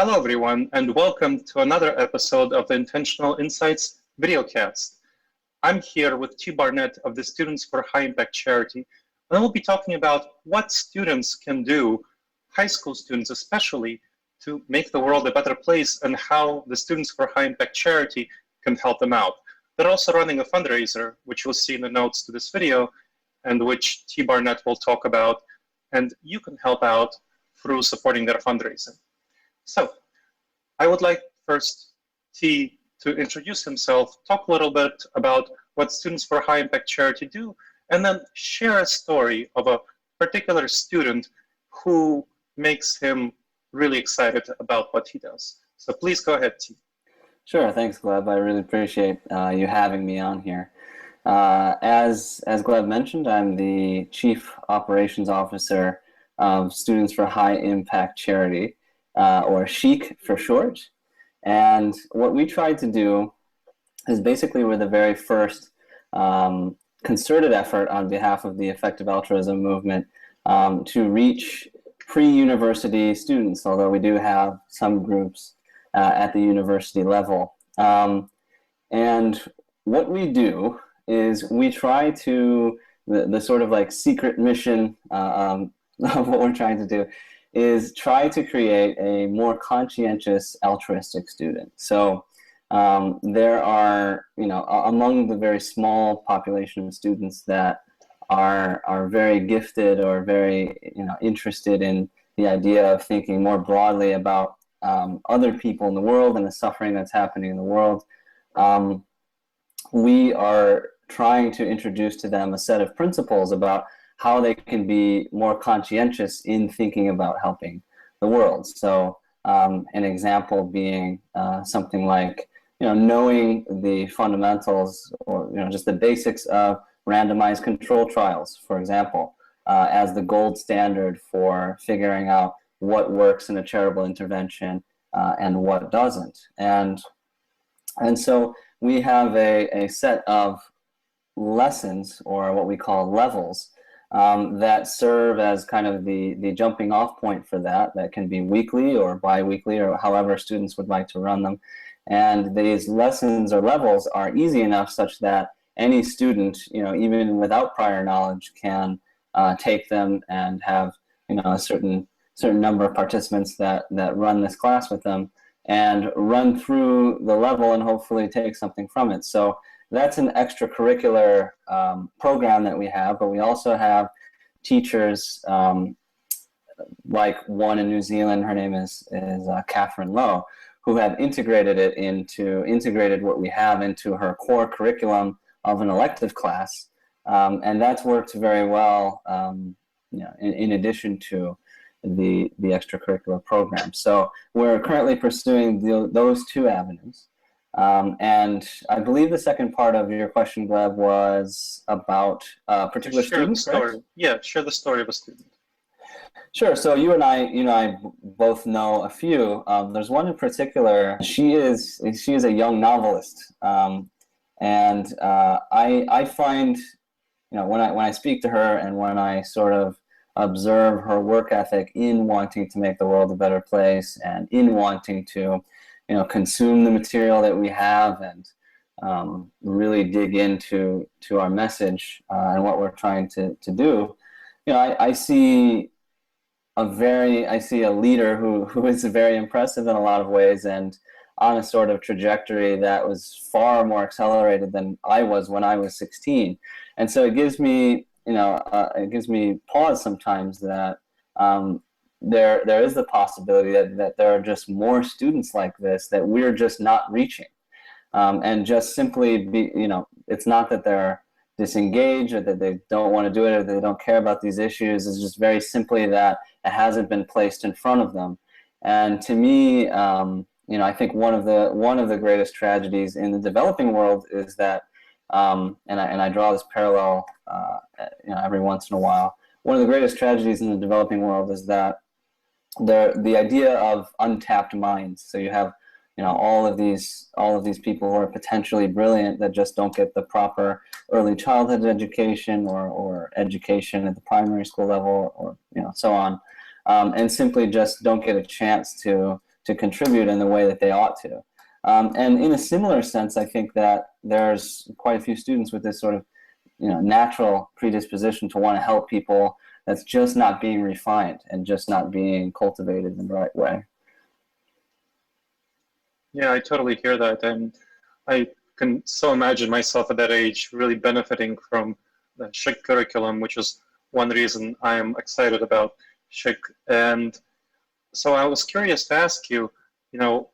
Hello, everyone, and welcome to another episode of the Intentional Insights videocast. I'm here with T. Barnett of the Students for High Impact charity, and we'll be talking about what students can do, high school students especially, to make the world a better place and how the Students for High Impact charity can help them out. They're also running a fundraiser, which you'll see in the notes to this video, and which T. Barnett will talk about, and you can help out through supporting their fundraising. So, I would like first T to introduce himself, talk a little bit about what Students for High Impact charity do, and then share a story of a particular student who makes him really excited about what he does. So please go ahead, T. Sure, thanks, Gleb. I really appreciate you having me on here. As Gleb mentioned, I'm the Chief Operations Officer of Students for High Impact Charity, or SHIC for short. And what we tried to do is basically we're the very first concerted effort on behalf of the effective altruism movement to reach pre-university students, although we do have some groups at the university level. And what we do is we try to, the sort of like secret mission of what we're trying to do is try to create a more conscientious altruistic student. So there are, among the very small population of students that are very gifted or very, interested in the idea of thinking more broadly about other people in the world and the suffering that's happening in the world. We are trying to introduce to them a set of principles about how they can be more conscientious in thinking about helping the world. So an example being something like, knowing the fundamentals or, just the basics of randomized control trials, for example, as the gold standard for figuring out what works in a charitable intervention and what doesn't. And so we have a set of lessons, or what we call levels, that serve as kind of the jumping off point for that can be weekly or bi-weekly or however students would like to run them. And these lessons or levels are easy enough such that any student, even without prior knowledge, can take them and have, a certain number of participants that run this class with them and run through the level and hopefully take something from it. So that's an extracurricular program that we have, but we also have teachers like one in New Zealand, her name is Catherine Lowe, who have integrated what we have into her core curriculum of an elective class. And that's worked very well in addition to the extracurricular program. So we're currently pursuing those two avenues. And I believe the second part of your question, Gleb, was about a particular student, correct? Yeah, share the story of a student. Sure. So you and I both know a few. There's one in particular. She is a young novelist, and I find, when I speak to her and when I sort of observe her work ethic in wanting to make the world a better place and in wanting to consume the material that we have and really dig into our message and what we're trying to do. I see a leader who is very impressive in a lot of ways and on a sort of trajectory that was far more accelerated than I was when I was 16. And so it gives me pause sometimes that there is the possibility that there are just more students like this that we're just not reaching. And just simply it's not that they're disengaged or that they don't want to do it or that they don't care about these issues. It's just very simply that it hasn't been placed in front of them. And to me, I think one of the greatest tragedies in the developing world is that, and I draw this parallel, every once in a while. One of the greatest tragedies in the developing world is that the idea of untapped minds. So you have, all of these people who are potentially brilliant that just don't get the proper early childhood education or education at the primary school level or so on, and simply just don't get a chance to to contribute in the way that they ought to. And in a similar sense, I think that there's quite a few students with this sort of natural predisposition to want to help people that's just not being refined and just not being cultivated in the right way. Yeah, I totally hear that. And I can so imagine myself at that age really benefiting from the SHIC curriculum, which is one reason I am excited about SHIC. And so I was curious to ask you,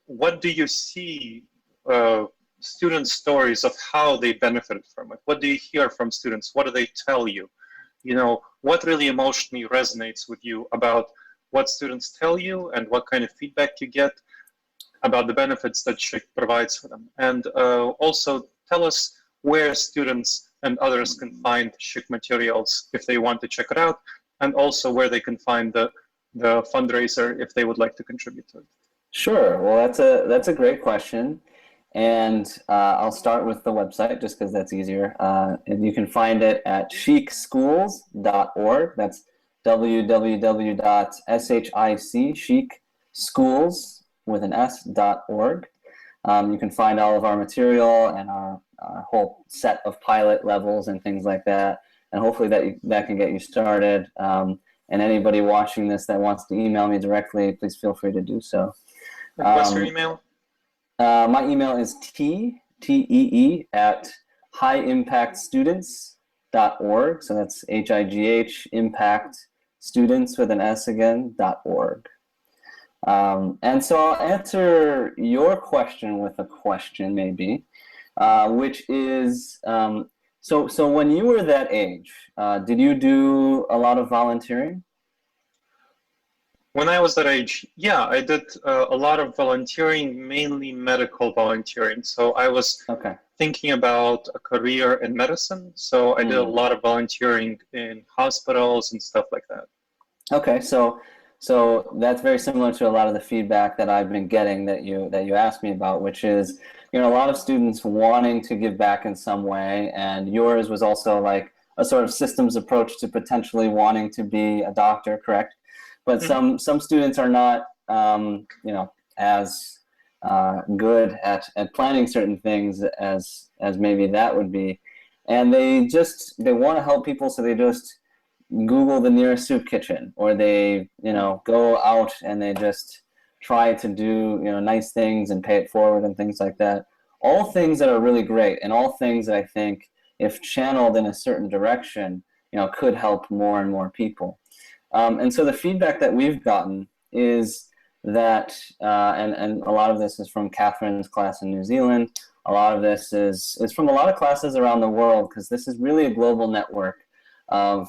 what do you see student stories of how they benefited from it? What do you hear from students? What do they tell you? What really emotionally resonates with you about what students tell you and what kind of feedback you get about the benefits that SHIC provides for them? And also tell us where students and others can find SHIC materials if they want to check it out, and also where they can find the fundraiser if they would like to contribute to it. Sure. Well, that's a great question. And I'll start with the website just because that's easier. And you can find it at shicschools.org. That's www.shicschools with an s.org. You can find all of our material and our whole set of pilot levels and things like that. And hopefully that can get you started. And anybody watching this that wants to email me directly, please feel free to do so. What's your email? My email is TEE at highimpactstudents.org. So that's HIGH impact students with an S again, .org. And so I'll answer your question with a question maybe, which is, so when you were that age, did you do a lot of volunteering? When I was that age, yeah, I did a lot of volunteering, mainly medical volunteering. So I was thinking about a career in medicine. So I did a lot of volunteering in hospitals and stuff like that. Okay, so that's very similar to a lot of the feedback that I've been getting that you asked me about, which is, a lot of students wanting to give back in some way, and yours was also like a sort of systems approach to potentially wanting to be a doctor, correct? But some students are not, as good at planning certain things as maybe that would be, and they want to help people, so they just Google the nearest soup kitchen, or they go out and they just try to do nice things and pay it forward and things like that. All things that are really great, and all things that I think, if channeled in a certain direction, could help more and more people. And so the feedback that we've gotten is that, and a lot of this is from Catherine's class in New Zealand. A lot of this is from a lot of classes around the world, because this is really a global network of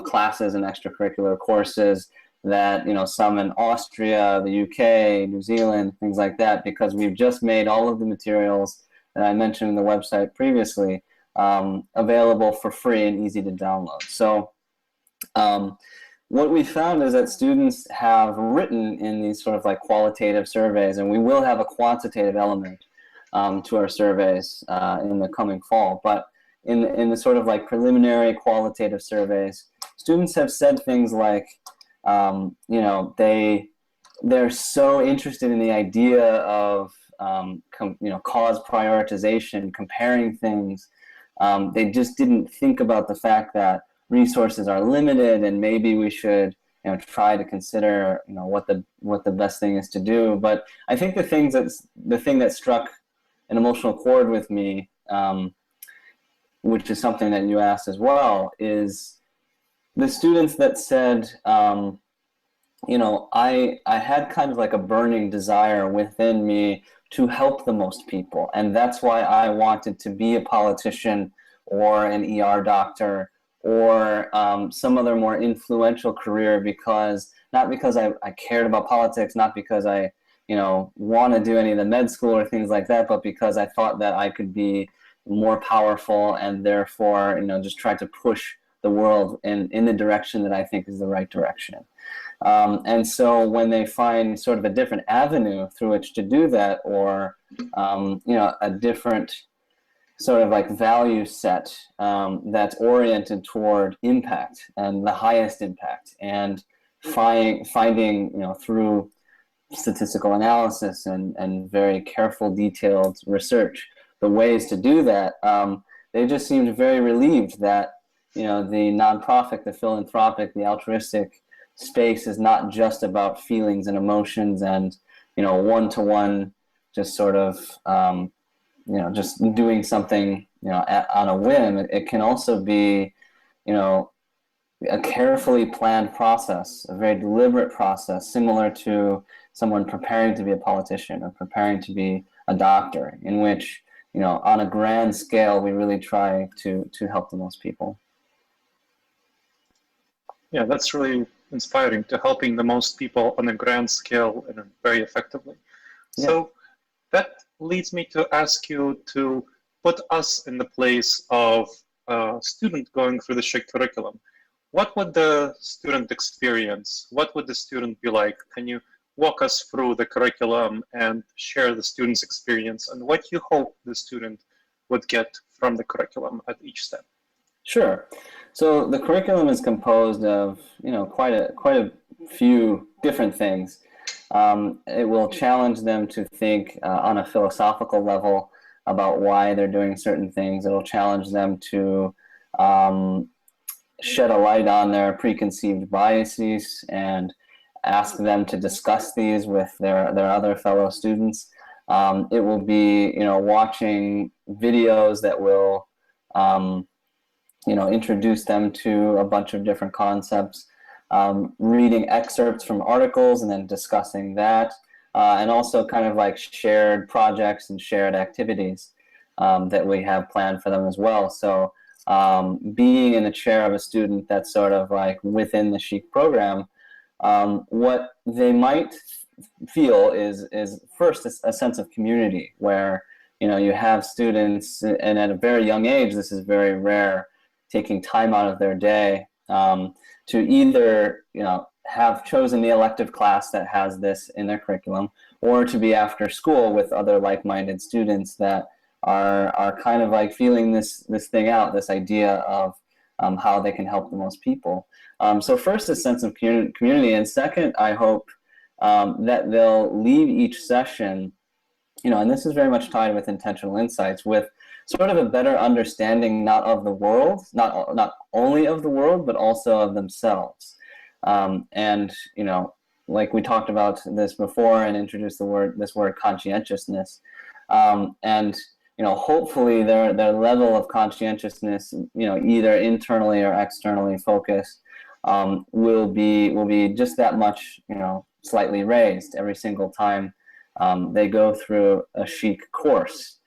classes and extracurricular courses that, some in Austria, the UK, New Zealand, things like that, because we've just made all of the materials that I mentioned in the website previously available for free and easy to download. So what we found is that students have written in these sort of like qualitative surveys, and we will have a quantitative element to our surveys in the coming fall. But in the sort of like preliminary qualitative surveys, students have said things like, they're so interested in the idea of cause prioritization, comparing things. They just didn't think about the fact that resources are limited, and maybe we should try to consider what the best thing is to do. But I think the thing that struck an emotional chord with me, which is something that you asked as well, is the students that said, I had kind of like a burning desire within me to help the most people, and that's why I wanted to be a politician or an ER doctor or some other more influential career, not because I cared about politics, not because I want to do any of the med school or things like that, but because I thought that I could be more powerful and therefore just try to push the world in the direction that I think is the right direction. And so when they find sort of a different avenue through which to do that, or a different sort of like value set that's oriented toward impact and the highest impact, and finding through statistical analysis and very careful, detailed research, the ways to do that, they just seemed very relieved that, the nonprofit, the philanthropic, the altruistic space is not just about feelings and emotions and, one-to-one, just sort of, just doing something, on a whim. It can also be, a carefully planned process, a very deliberate process, similar to someone preparing to be a politician or preparing to be a doctor, in which, on a grand scale, we really try to help the most people. Yeah, that's really inspiring, to helping the most people on a grand scale and very effectively. Yeah. So that leads me to ask you to put us in the place of a student going through the SHIC curriculum. What would the student experience? What would the student be like? Can you walk us through the curriculum and share the student's experience and what you hope the student would get from the curriculum at each step? Sure. So the curriculum is composed of, quite a few different things. It will challenge them to think on a philosophical level about why they're doing certain things. It'll challenge them to shed a light on their preconceived biases and ask them to discuss these with their other fellow students. It will be, watching videos that will, introduce them to a bunch of different concepts, reading excerpts from articles and then discussing that, and also kind of like shared projects and shared activities that we have planned for them as well. So being in the chair of a student that's sort of like within the SHIC program, what they might feel is first a sense of community, where you have students, and at a very young age, this is very rare, taking time out of their day to either have chosen the elective class that has this in their curriculum, or to be after school with other like-minded students that are kind of like feeling this thing out, this idea of how they can help the most people. So first, a sense of community, and second, I hope that they'll leave each session, and this is very much tied with intentional insights, with sort of a better understanding, not of the world, not only of the world, but also of themselves. And like we talked about this before and introduced this word conscientiousness, and hopefully their level of conscientiousness, either internally or externally focused, will be just that much, slightly raised every single time they go through a SHIC course,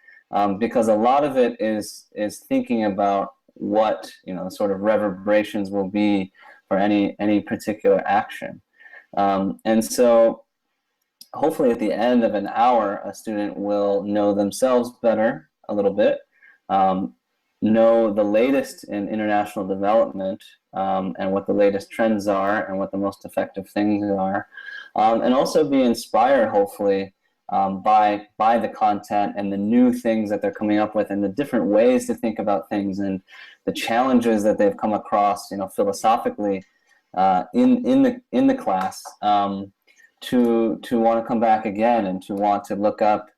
because a lot of it is thinking about what sort of reverberations will be for any particular action, and so hopefully at the end of an hour, a student will know themselves better a little bit, know the latest in international development, and what the latest trends are and what the most effective things are, and also be inspired, hopefully, by the content and the new things that they're coming up with and the different ways to think about things and the challenges that they've come across, philosophically, in the class, to want to come back again and to want to look up,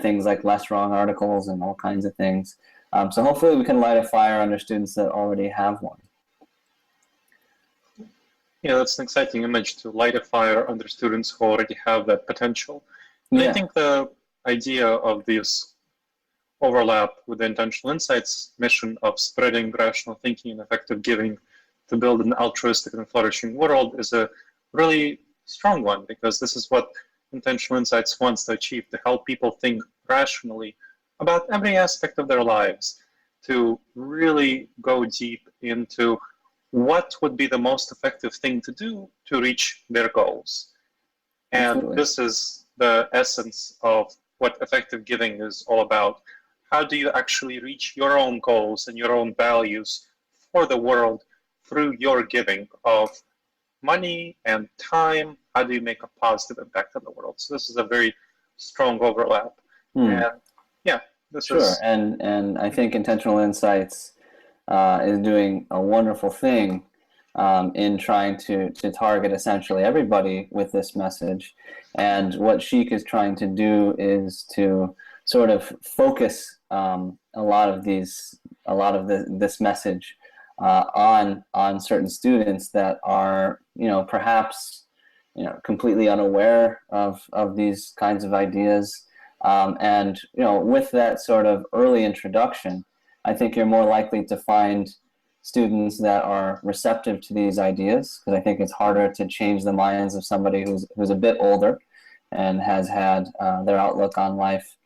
things like Less Wrong articles and all kinds of things. So hopefully we can light a fire under students that already have one. Yeah, that's an exciting image, to light a fire under students who already have that potential. And Yeah. I think the idea of this overlap with the Intentional Insights mission of spreading rational thinking and effective giving to build an altruistic and flourishing world is a really strong one, because this is what Intentional Insights wants to achieve, to help people think rationally about every aspect of their lives, to really go deep into what would be the most effective thing to do to reach their goals. And Absolutely. this is the essence of what effective giving is all about. How do you actually reach your own goals and your own values for the world through your giving of money and time? How do you make a positive impact on the world? So this is a very strong overlap. And yeah, this Sure. is... And I think Intentional Insights is doing a wonderful thing in trying to target essentially everybody with this message. And what Chic is trying to do is to sort of focus a lot of this message on certain students that are, perhaps, completely unaware of these kinds of ideas. And, with that sort of early introduction, I think you're more likely to find students that are receptive to these ideas, because I think it's harder to change the minds of somebody who's a bit older and has had their outlook on life,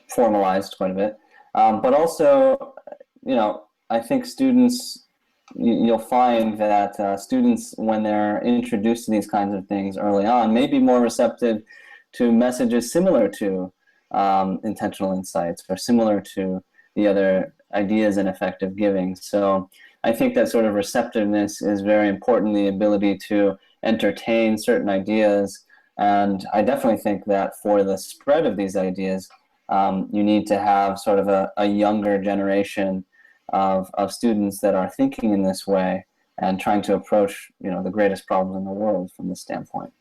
formalized quite a bit. But also, I think students, you'll find that students, when they're introduced to these kinds of things early on, may be more receptive to messages similar to intentional insights or similar to the other ideas in effective giving. So I think that sort of receptiveness is very important, the ability to entertain certain ideas. And I definitely think that for the spread of these ideas, you need to have sort of a younger generation of students that are thinking in this way and trying to approach, the greatest problems in the world from this standpoint.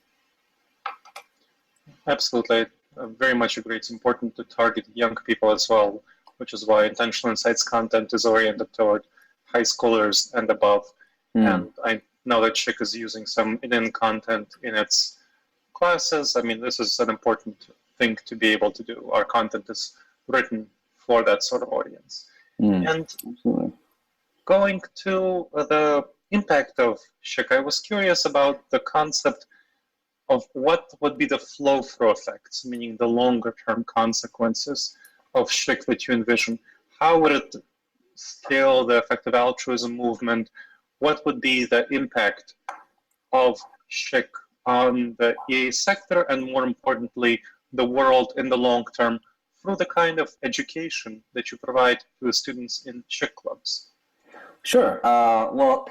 Absolutely. I very much agree. It's important to target young people as well, which is why Intentional Insights content is oriented toward high schoolers and above. And I know that Chic is using some Indian content in its classes. I mean, this is an important thing to be able to do. Our content is written for that sort of audience. And absolutely. Going to the impact of Chic, I was curious about the concept of what would be the flow-through effects, meaning the longer-term consequences of Chic that you envision. How would it scale the effective altruism movement? What would be the impact of Chic on the EA sector, and more importantly, the world in the long term, through the kind of education that you provide to the students in Chic clubs? Sure. Well,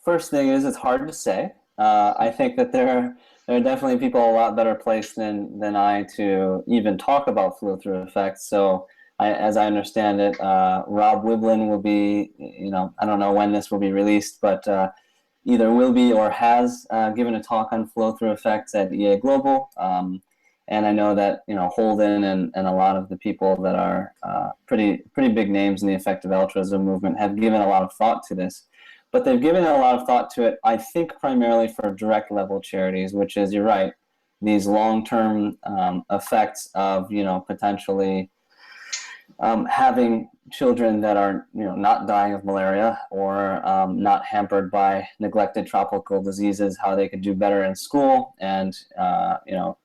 first thing is, it's hard to say. I think that there are definitely people a lot better placed than I to even talk about flow-through effects. So, as I understand it, Rob Wiblin will be, I don't know when this will be released, but either will be or has given a talk on flow-through effects at EA Global. And I know that, Holden and a lot of the people that are pretty big names in the effective altruism movement have given a lot of thought to this. But they've given a lot of thought to it, I think, primarily for direct level charities, which is, you're right, these long-term effects of, potentially having children that are, not dying of malaria or not hampered by neglected tropical diseases, how they could do better in school and,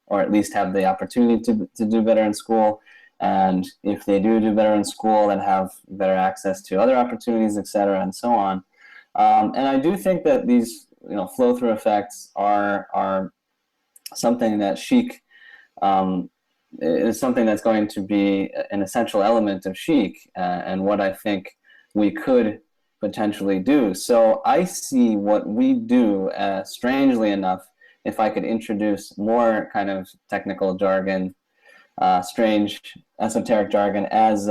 or at least have the opportunity to do better in school. And if they do better in school, then have better access to other opportunities, et cetera, and so on. And I do think that these, flow-through effects are something that Chic is something that's going to be an essential element of Chic, and what I think we could potentially do. So I see what we do, strangely enough, if I could introduce more kind of technical jargon, strange esoteric jargon, as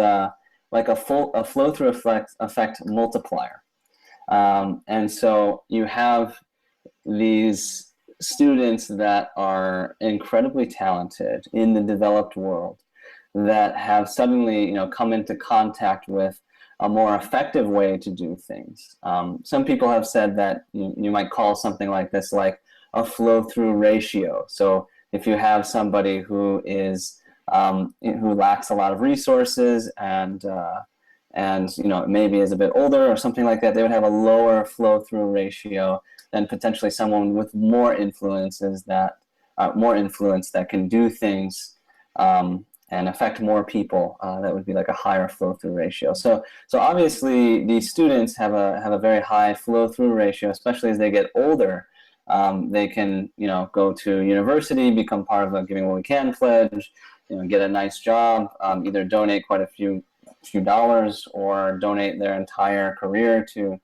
like a flow-through effect multiplier. And so you have these students that are incredibly talented in the developed world that have suddenly, come into contact with a more effective way to do things. Some people have said that you might call something like this like a flow-through ratio. So if you have somebody who is who lacks a lot of resources and maybe is a bit older or something like that, they would have a lower flow-through ratio than potentially someone with more influence that can do things and affect more people. That would be like a higher flow-through ratio. So obviously these students have a very high flow-through ratio, especially as they get older. They can go to university, become part of a Giving What We Can pledge, get a nice job, either donate quite a few dollars or donate their entire career to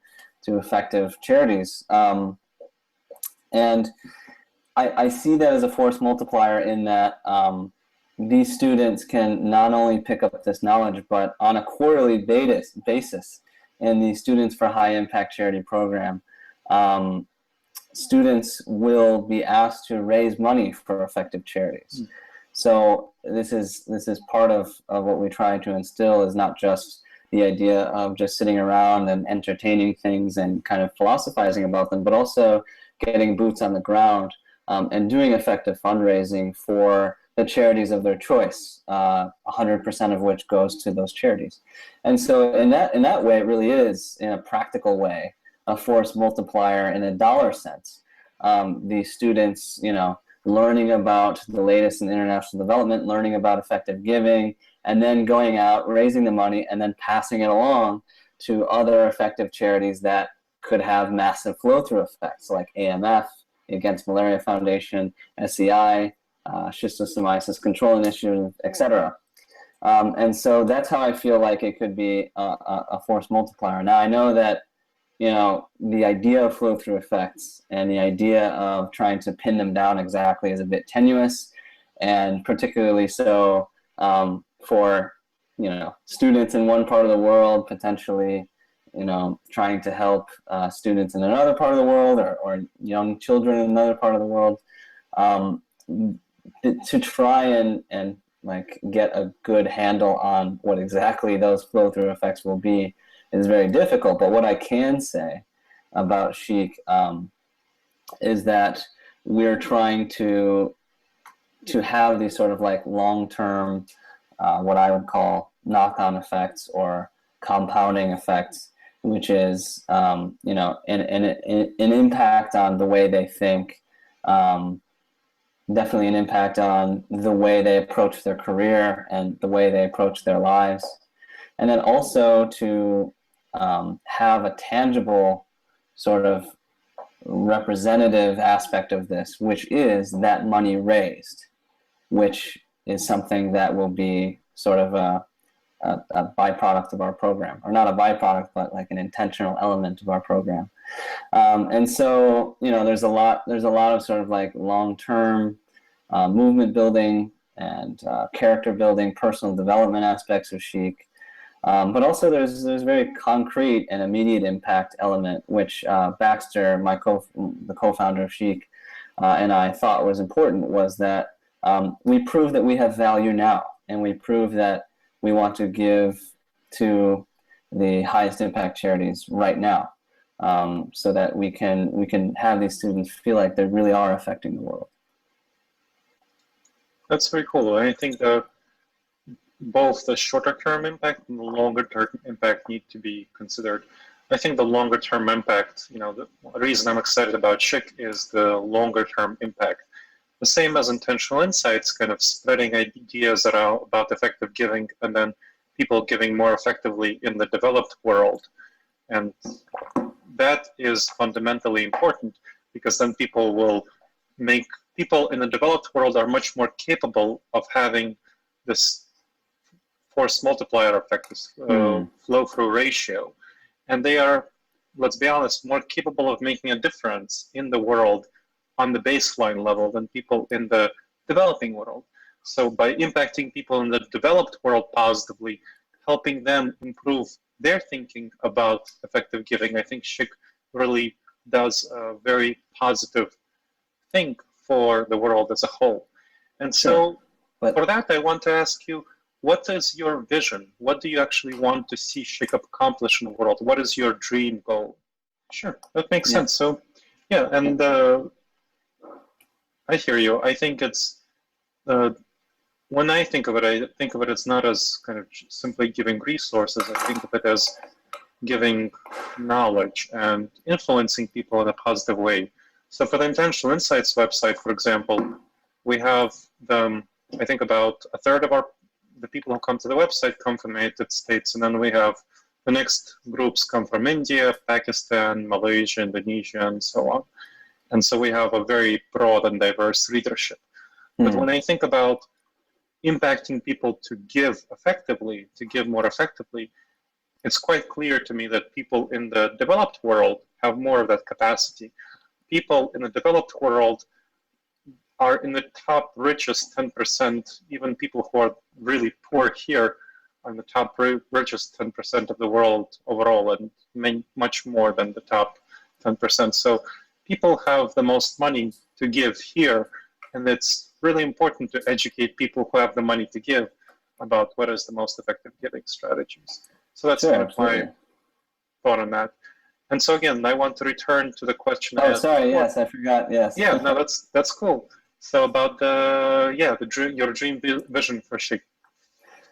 effective charities. And I see that as a force multiplier in that these students can not only pick up this knowledge, but on a quarterly basis, in the Students for High Impact Charity program, students will be asked to raise money for effective charities. So this is part of what we try to instill, is not just the idea of just sitting around and entertaining things and kind of philosophizing about them, but also getting boots on the ground and doing effective fundraising for the charities of their choice, 100% of which goes to those charities. And so in that way, it really is, in a practical way, a force multiplier in a dollar sense. These students, learning about the latest in international development, learning about effective giving, and then going out, raising the money, and then passing it along to other effective charities that could have massive flow-through effects, like AMF, Against Malaria Foundation, SEI, Schistosomiasis Control Initiative, etc. And so that's how I feel like it could be a force multiplier. Now, I know that the idea of flow-through effects and the idea of trying to pin them down exactly is a bit tenuous, and particularly so for students in one part of the world potentially trying to help students in another part of the world, or young children in another part of the world, to try and like get a good handle on what exactly those flow-through effects will be is very difficult. But what I can say about Chic is that we're trying to have these sort of like long-term, what I would call knock-on effects or compounding effects, which is an impact on the way they think, definitely an impact on the way they approach their career and the way they approach their lives, and then also to have a tangible sort of representative aspect of this, which is that money raised, which is something that will be sort of a byproduct of our program, or not a byproduct, but like an intentional element of our program. And so, there's a lot of sort of like long-term movement building and character building, personal development aspects of Chic. But also there's very concrete and immediate impact element, which Baxter, the co-founder of Chic, and I thought was important, was that we prove that we have value now, and we prove that we want to give to the highest impact charities right now, so that we can have these students feel like they really are affecting the world. That's very cool. I think both the shorter term impact and the longer term impact need to be considered. I think the longer term impact, the reason I'm excited about Chic is the longer term impact. The same as Intentional Insights, kind of spreading ideas around about effective giving, and then people giving more effectively in the developed world. And that is fundamentally important, because then people in the developed world are much more capable of having this force multiplier effect, this flow-through ratio. And they are, let's be honest, more capable of making a difference in the world on the baseline level than people in the developing world. So by impacting people in the developed world positively, helping them improve their thinking about effective giving, I think Chic really does a very positive thing for the world as a whole. And so for that, I want to ask you, what is your vision? What do you actually want to see Chic accomplish in the world? What is your dream goal? Sure, that makes sense. So, yeah, and I hear you. I think it's, when I think of it as not as kind of simply giving resources. I think of it as giving knowledge and influencing people in a positive way. So for the Intentional Insights website, for example, we have I think about a third of the people who come to the website come from the United States, and then we have the next groups come from India, Pakistan, Malaysia, Indonesia, and so on. And so we have a very broad and diverse readership. But when I think about impacting people to give effectively, to give more effectively, it's quite clear to me that people in the developed world have more of that capacity. People in the developed world are in the top richest 10%, even people who are really poor here the top richest 10% of the world overall, and much more than the top 10%. So people have the most money to give here, and it's really important to educate people who have the money to give about what is the most effective giving strategies. So that's kind of my thought on that. And so again, I want to return to the question. Oh, sorry. Yes, I forgot. Yes. Yeah, no, that's cool. So about your dream vision for Chic.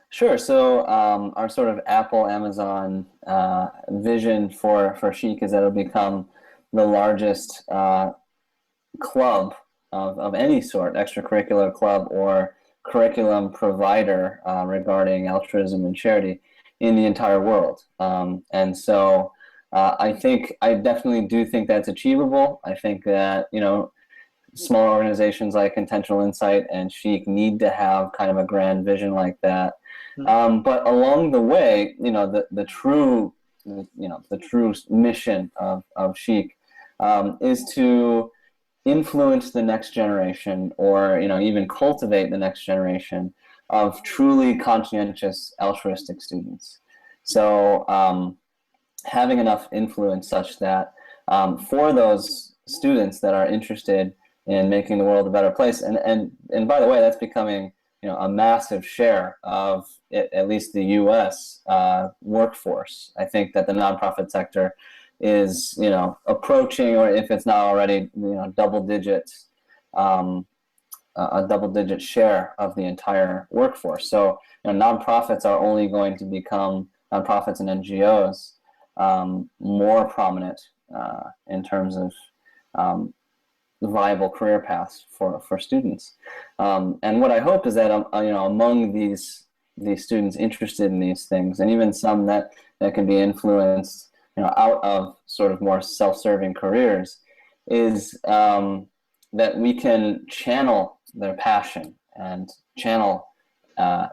Sure. So our sort of Apple, Amazon vision for Chic is that it'll become the largest club of any sort, extracurricular club or curriculum provider regarding altruism and charity in the entire world. And so I definitely do think that's achievable. I think that, small organizations like Intentional Insight and Chic need to have kind of a grand vision like that. But along the way, the true mission of Chic is to influence the next generation, or even cultivate the next generation of truly conscientious altruistic students. So having enough influence such that for those students that are interested in making the world a better place, and by the way, that's becoming a massive share of at least the U.S. Workforce. I think that the nonprofit sector is approaching, or if it's not already, double digits, a double-digit share of the entire workforce. So nonprofits are only going to become, nonprofits and NGOs, more prominent in terms of viable career paths for students. And what I hope is that among these students interested in these things, and even some that can be influenced out of sort of more self-serving careers, is that we can channel their passion and channel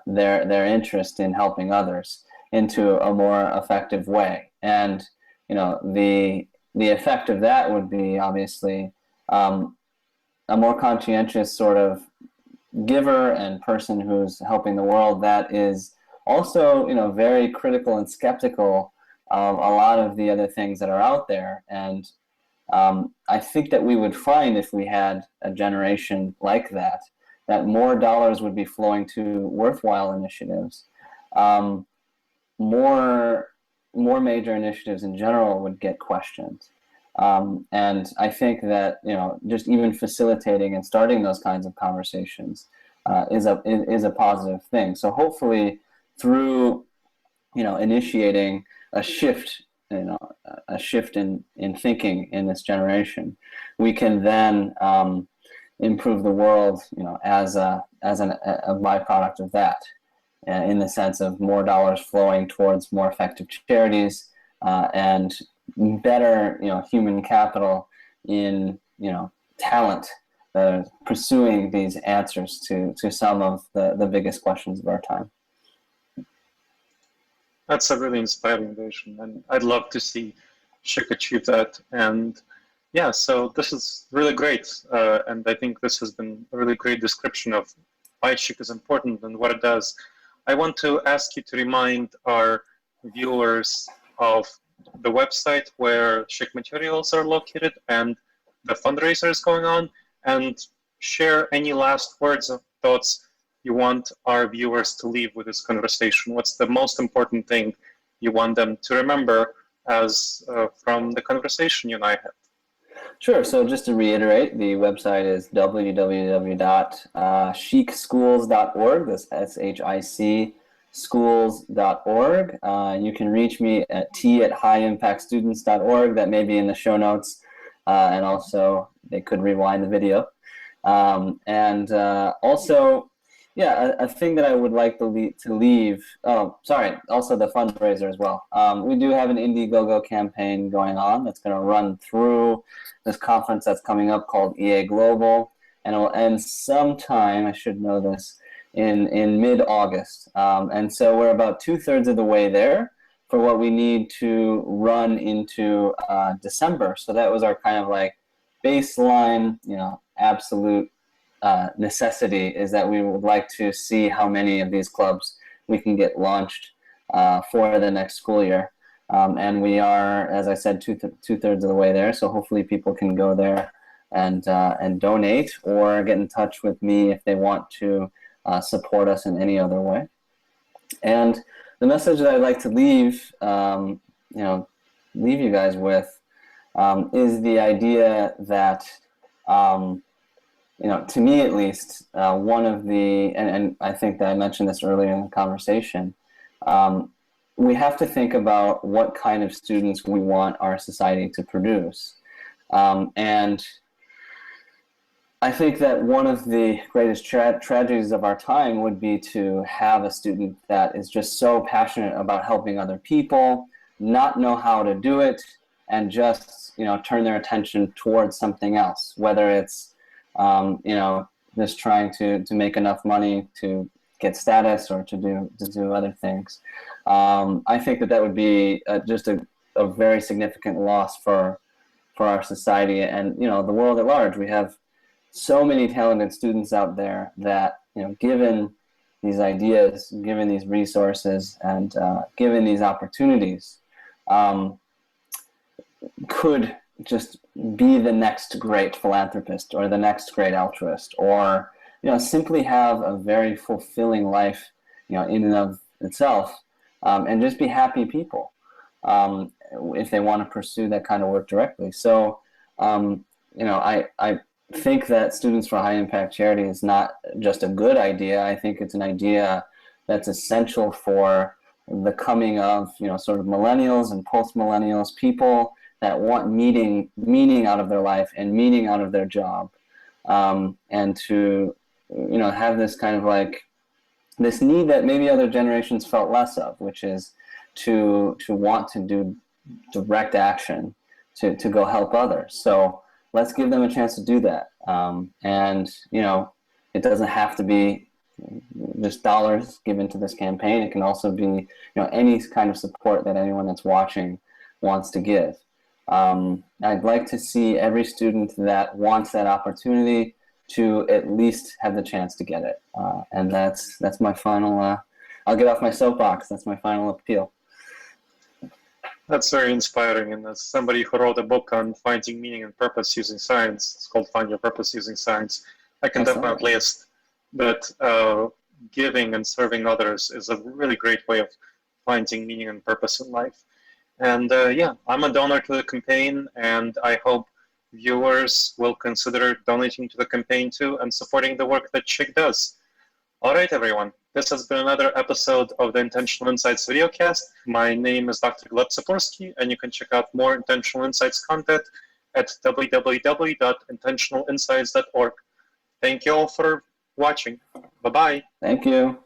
their interest in helping others into a more effective way. And the effect of that would be obviously a more conscientious sort of giver and person who's helping the world that is also very critical and skeptical of a lot of the other things that are out there. And I think that we would find, if we had a generation like that more dollars would be flowing to worthwhile initiatives. More major initiatives in general would get questioned. And I think that just even facilitating and starting those kinds of conversations is a positive thing. So hopefully through initiating a shift in thinking in this generation, we can then improve the world as a byproduct of that, in the sense of more dollars flowing towards more effective charities and better human capital in talent pursuing these answers to some of the biggest questions of our time. That's a really inspiring vision, and I'd love to see Chic achieve that. And yeah, so this is really great, and I think this has been a really great description of why Chic is important and what it does. I want to ask you to remind our viewers of the website where Chic materials are located and the fundraiser is going on, and share any last words or thoughts you want our viewers to leave with this conversation. What's the most important thing you want them to remember as from the conversation you and I had? Sure. So just to reiterate, the website is www.chicschools.org. That's SHIC schools.org. You can reach me at t@highimpactstudents.org. That may be in the show notes, and also they could rewind the video. Also, a thing that I would like to leave. Oh, sorry. Also the fundraiser as well. We do have an Indiegogo campaign going on that's going to run through this conference that's coming up called EA Global, and it will end sometime, I should know this, in mid-August. And so we're about 2/3 of the way there for what we need to run into December. So that was our kind of like baseline, absolute necessity, is that we would like to see how many of these clubs we can get launched for the next school year. And we are, as I said, two-thirds of the way there. So hopefully people can go there and donate or get in touch with me if they want to support us in any other way. And the message that I'd like to leave you guys with is the idea that, to me at least, one of the, and I think that I mentioned this earlier in the conversation, we have to think about what kind of students we want our society to produce. And I think that one of the greatest tragedies of our time would be to have a student that is just so passionate about helping other people, not know how to do it, and just turn their attention towards something else, whether it's just trying to make enough money to get status or to do other things. I think that would be just a very significant loss for our society and the world at large. We have so many talented students out there that given these ideas, given these resources, and given these opportunities, could just be the next great philanthropist or the next great altruist, or simply have a very fulfilling life in and of itself, and just be happy people if they want to pursue that kind of work directly. So I think that Students for High Impact Charity is not just a good idea. I think it's an idea that's essential for the coming of sort of millennials and post-millennials, people that want meaning out of their life and meaning out of their job, and to have this kind of like this need that maybe other generations felt less of, which is to want to do direct action, to go help others. So let's give them a chance to do that. And it doesn't have to be just dollars given to this campaign. It can also be any kind of support that anyone that's watching wants to give. I'd like to see every student that wants that opportunity to at least have the chance to get it. And that's my final, I'll get off my soapbox. That's my final appeal. That's very inspiring. And as somebody who wrote a book on finding meaning and purpose using science, it's called Find Your Purpose Using Science, I can definitely list that giving and serving others is a really great way of finding meaning and purpose in life. And yeah, I'm a donor to the campaign, and I hope viewers will consider donating to the campaign too and supporting the work that CHIC does. All right, everyone. This has been another episode of the Intentional Insights videocast. My name is Dr. Gleb Sikorski, and you can check out more Intentional Insights content at www.intentionalinsights.org. Thank you all for watching. Bye-bye. Thank you.